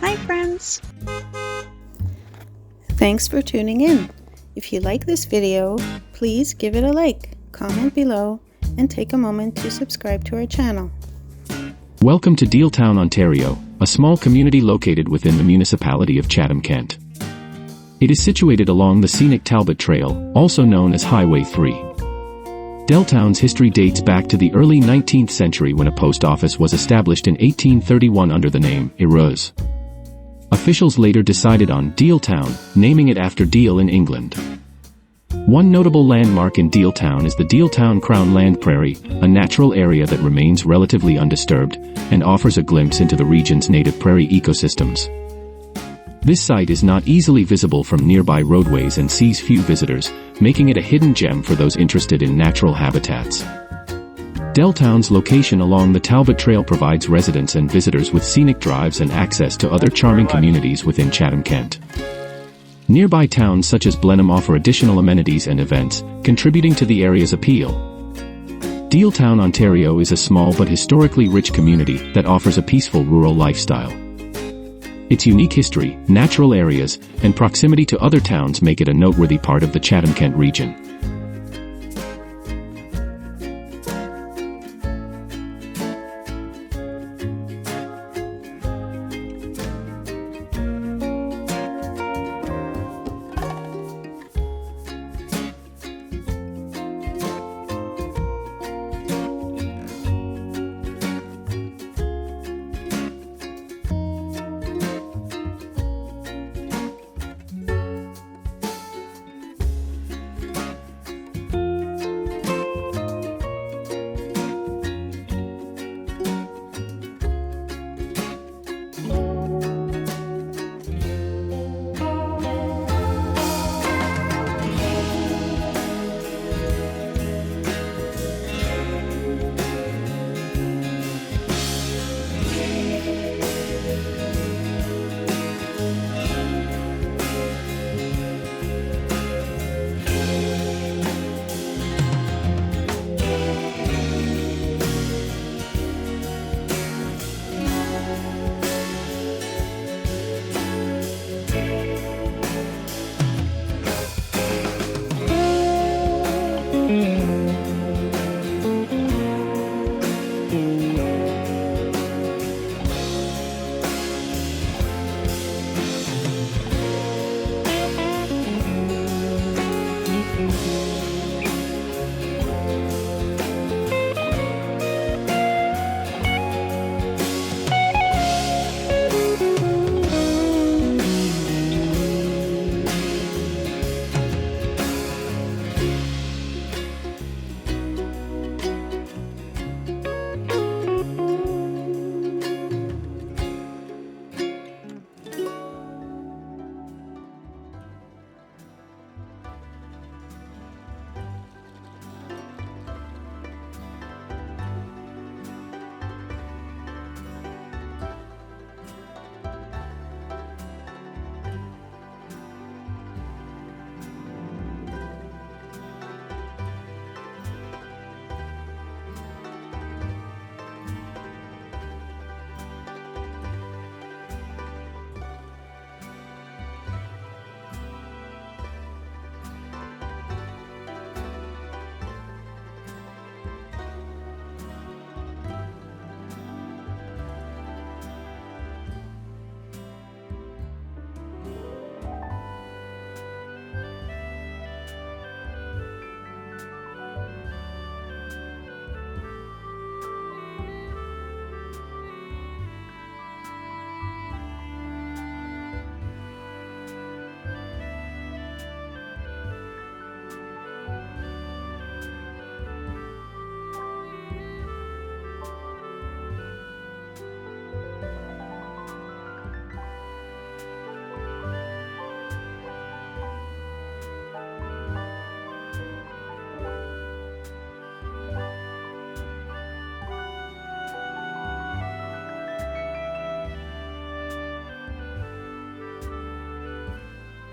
Hi friends! Thanks for tuning in. If you like this video, please give it a like, comment below, and take a moment to subscribe to our channel. Welcome to Dealtown, Ontario, a small community located within the municipality of Chatham-Kent. It is situated along the scenic Talbot Trail, also known as Highway 3. Dealtown's history dates back to the early 19th century when a post office was established in 1831 under the name Eros. Officials later decided on Dealtown, naming it after Deal in England. One notable landmark in Dealtown is the Dealtown Crown Land Prairie, a natural area that remains relatively undisturbed and offers a glimpse into the region's native prairie ecosystems. This site is not easily visible from nearby roadways and sees few visitors, making it a hidden gem for those interested in natural habitats. Dealtown's location along the Talbot Trail provides residents and visitors with scenic drives and access to other charming communities within Chatham-Kent. Nearby towns such as Blenheim offer additional amenities and events, contributing to the area's appeal. Dealtown, Ontario is a small but historically rich community that offers a peaceful rural lifestyle. Its unique history, natural areas, and proximity to other towns make it a noteworthy part of the Chatham-Kent region.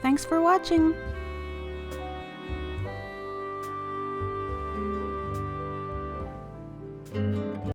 Thanks for watching!